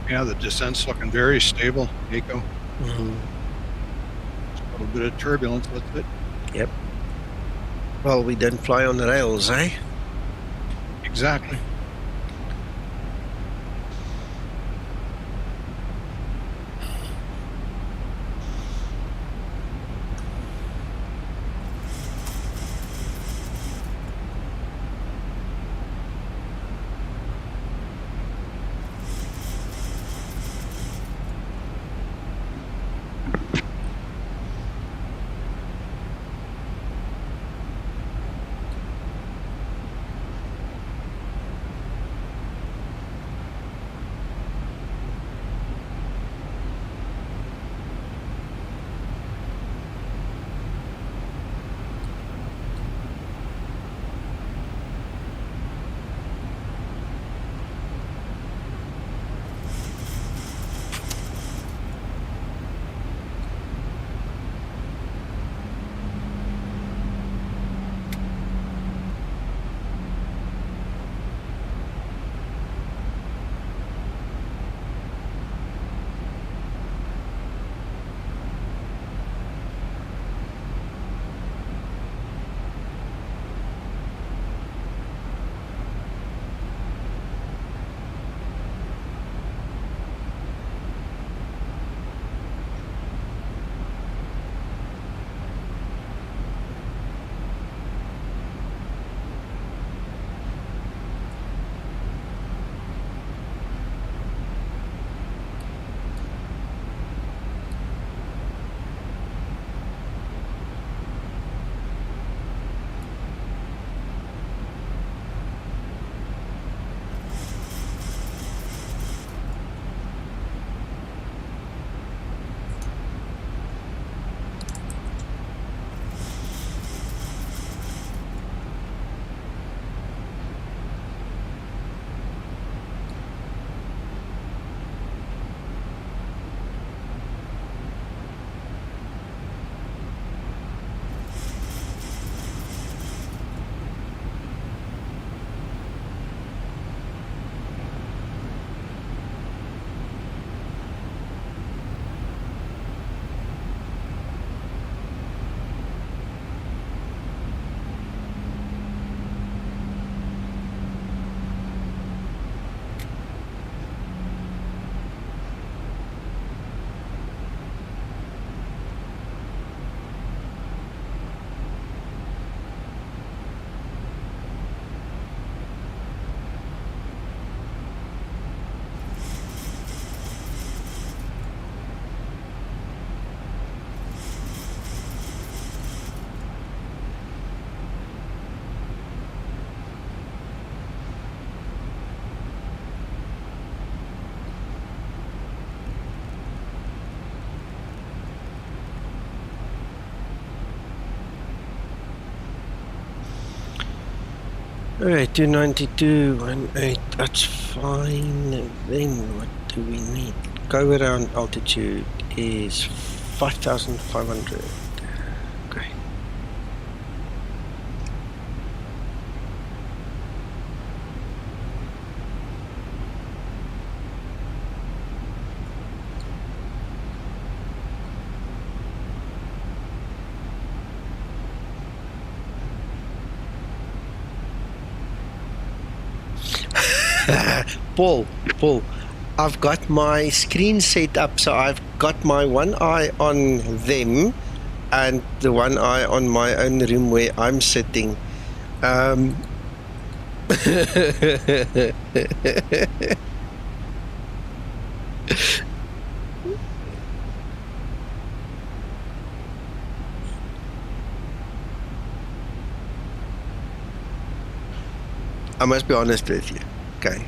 Yeah, the descent's looking very stable, Nico. Mhm. A little bit of turbulence, that's it. Yep. Well, we don't fly on rails, eh? Exactly. Alright, 292.18, that's fine. Then what do we need? Go around altitude is 5,500. Okay. Paul, I've got my screen set up, so I've got my one eye on them and the one eye on my own room where I'm sitting. I must be honest with you, okay?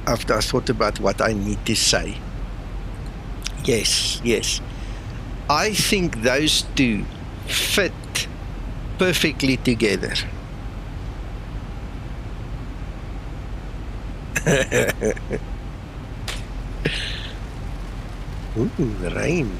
After I thought about what I need to say. Yes. I think those two fit perfectly together. Ooh, rain.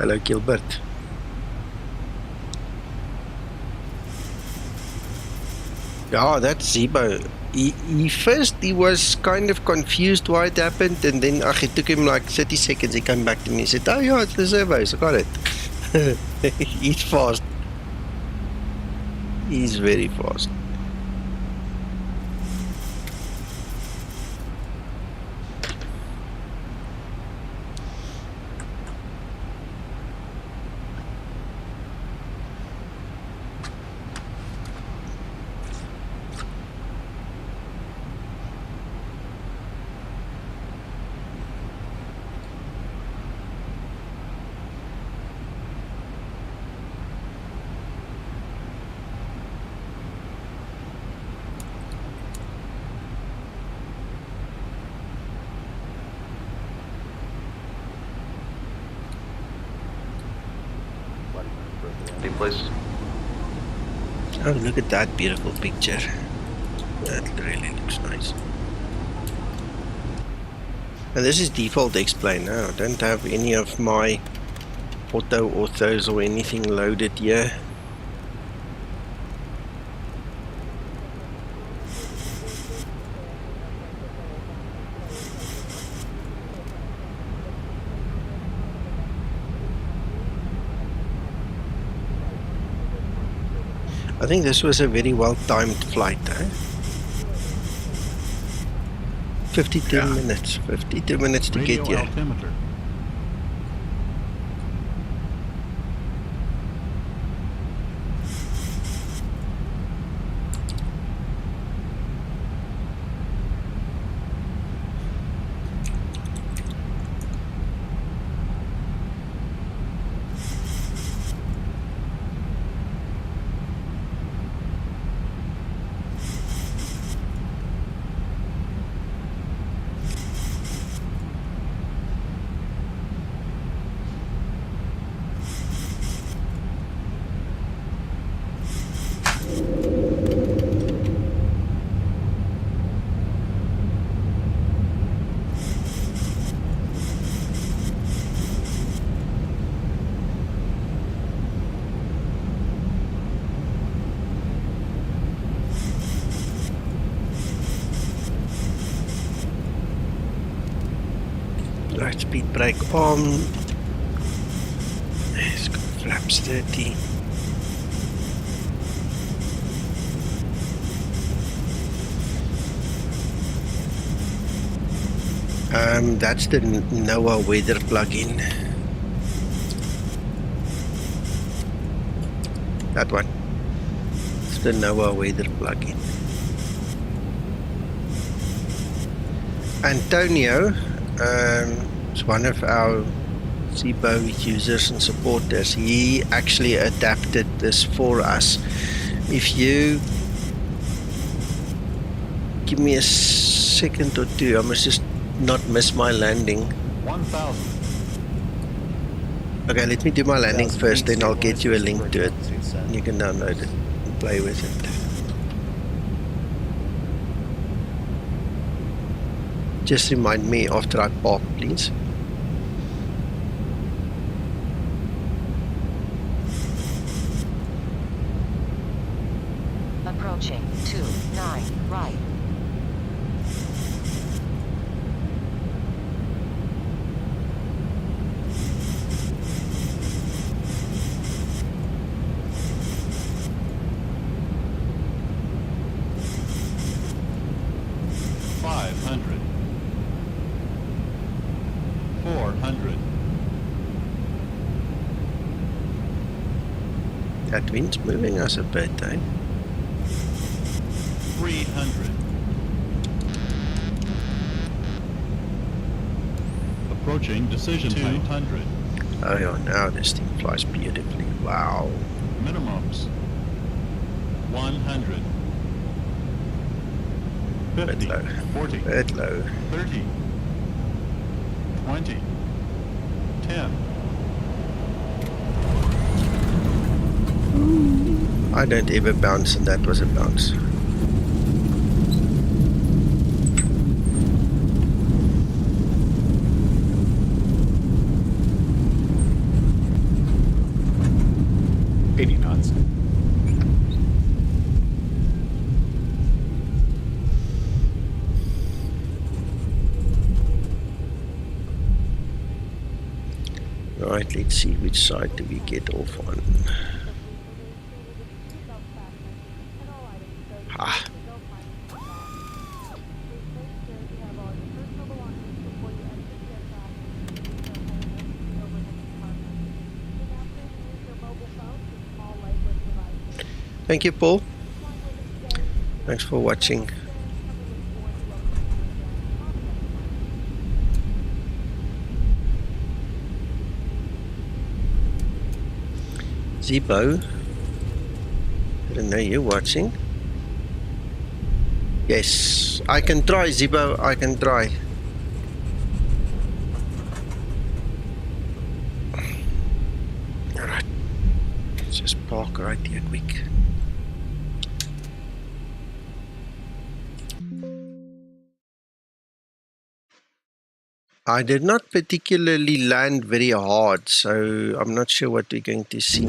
Hello, Gilbert. Yeah, that's Zibo. He was kind of confused why it happened, and then it took him like 30 seconds. He came back to me and said, "Oh yeah, it's the servos. I got it." He's fast. He's very fast. Please. Oh, look at that beautiful picture. That really looks nice. And this is default X-Plane now. I don't have any of my autos or anything loaded here. I think this was a very well-timed flight, eh? 52 minutes. 52 minutes to get here. Altimeter. Light speed brake on. It's got flaps 30. That's the NOAA weather plugin. That one. It's the NOAA weather plugin. Antonio is one of our Zibo users and supporters. He actually adapted this for us. If you give me a second or two, I must just not miss my landing. 1,000. Okay, let me do my landing first, then I'll get you a link to it. You can download it and play with it. Just remind me after I park, please. Approaching 29 right. That wind's moving us a bit, eh? 300. Approaching decision 200. Oh yeah, now this thing flies beautifully. Wow. Minimums. 100. 50. Bit low. 40. Bit low. 30. 20. 10. I don't ever bounce, and that was a bounce. 80 knots. Right, let's see which side do we get off on. Ah. Thank you, Paul. Thanks for watching. Zibo, didn't know you're watching. Yes, I can try, Zibo, I can try. Alright, let's just park right here quick. I did not particularly land very hard, so I'm not sure what we're going to see.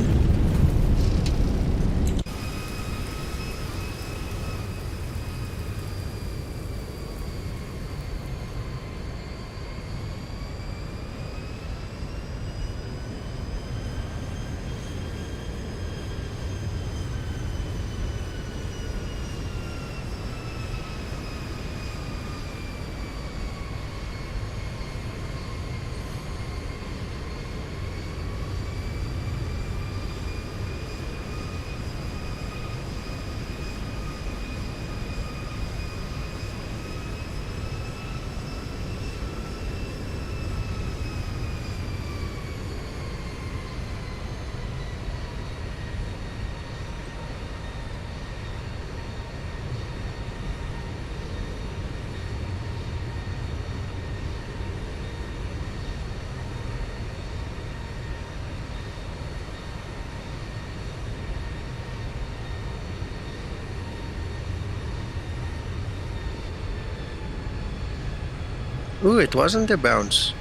Ooh, it wasn't a bounce.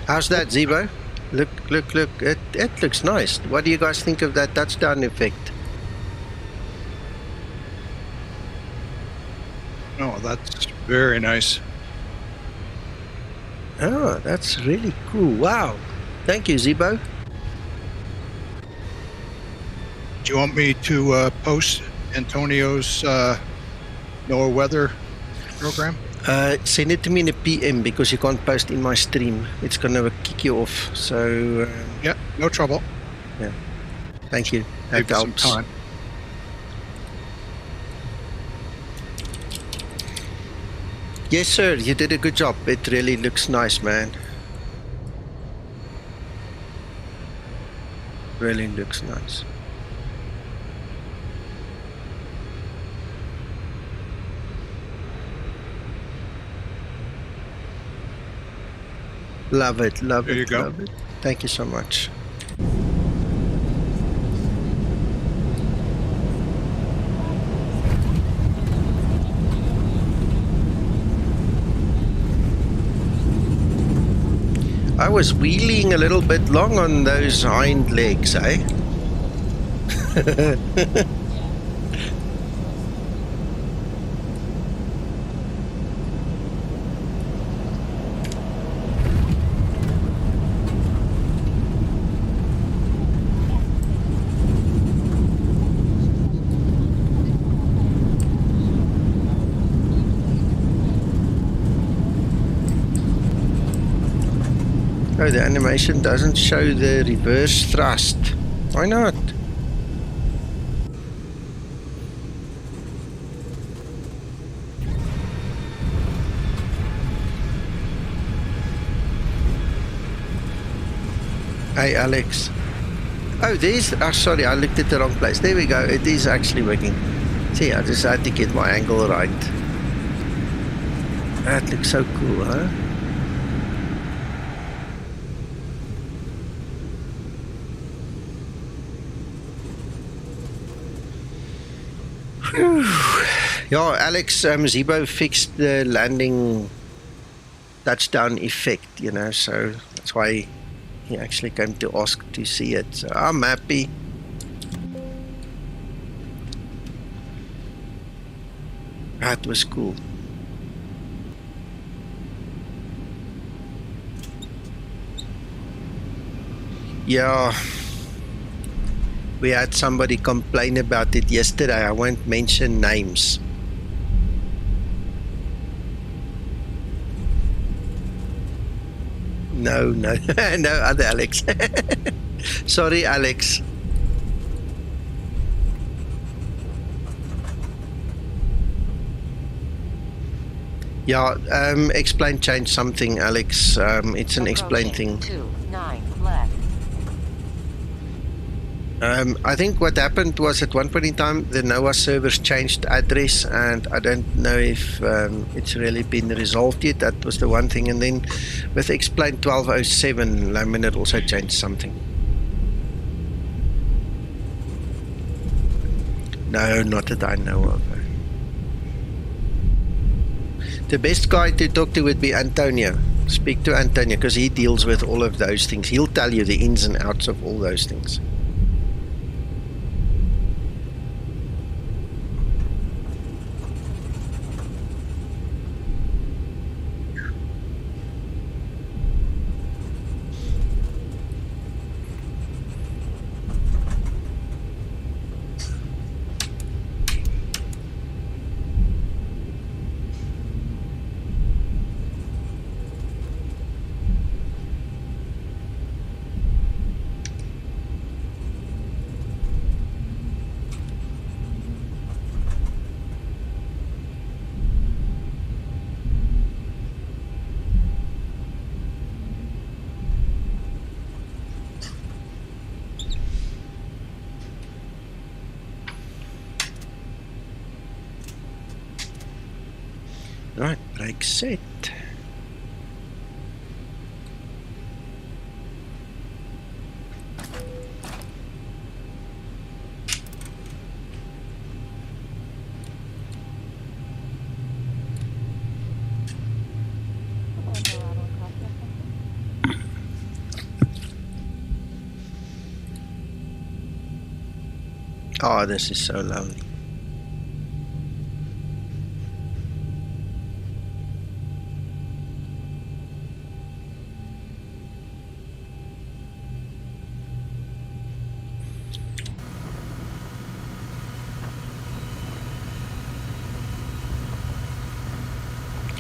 How's that, Zibo? Look. It looks nice. What do you guys think of that touchdown effect? Oh, that's very nice. Oh, that's really cool. Wow. Thank you, Zibo. Do you want me to post Antonio's NOAA weather program? Send it to me in a PM because you can't post in my stream. It's gonna kick you off. So Yeah, no trouble. yeah. Thank you. That Give you some helps. time. Yes, sir. You did a good job. It really looks nice, man. Really looks nice. Love it, love There it, you go. love it. Thank you so much. I was wheeling a little bit long on those hind legs, eh? Oh, the animation doesn't show the reverse thrust. Why not? Hey, Alex. Oh, there's... Oh, sorry, I looked at the wrong place. There we go. It is actually working. See, I just had to get my angle right. That looks so cool, huh? Yeah, Alex, Zibo fixed the landing touchdown effect, you know, so that's why He actually came to ask to see it, so I'm happy. That was cool. Yeah, we had somebody complain about it yesterday. I won't mention names. No, no, no other Alex. Sorry, Alex. Yeah, explain, change something, Alex. It's an explain thing. 29 left. I think what happened was at one point in time the NOAA servers changed address, and I don't know if it's really been resolved yet. That was the one thing. And then with explain 1207, Laminate also changed something. No, not that I know of. The best guy to talk to would be Antonio. Speak to Antonio because he deals with all of those things. He'll tell you the ins and outs of all those things. Right, brake set. Oh, this is so lovely.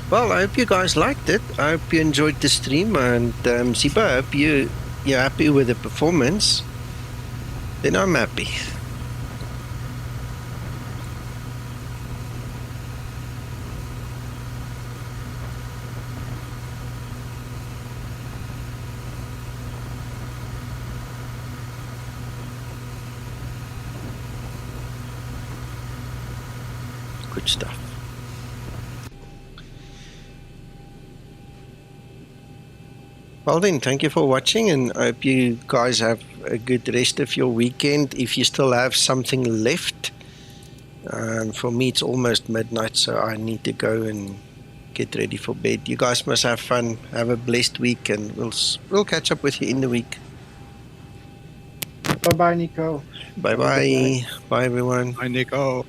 Well, I hope you guys liked it. I hope you enjoyed the stream, and Zibo, I hope you're happy with the performance. Then I'm happy. Good stuff. Well then, thank you for watching, and I hope you guys have a good rest of your weekend. If you still have something left, for me it's almost midnight, so I need to go and get ready for bed. You guys must have fun. Have a blessed week, and we'll catch up with you in the week. Bye bye, Nico. Bye bye. Bye everyone. Hi, Nico.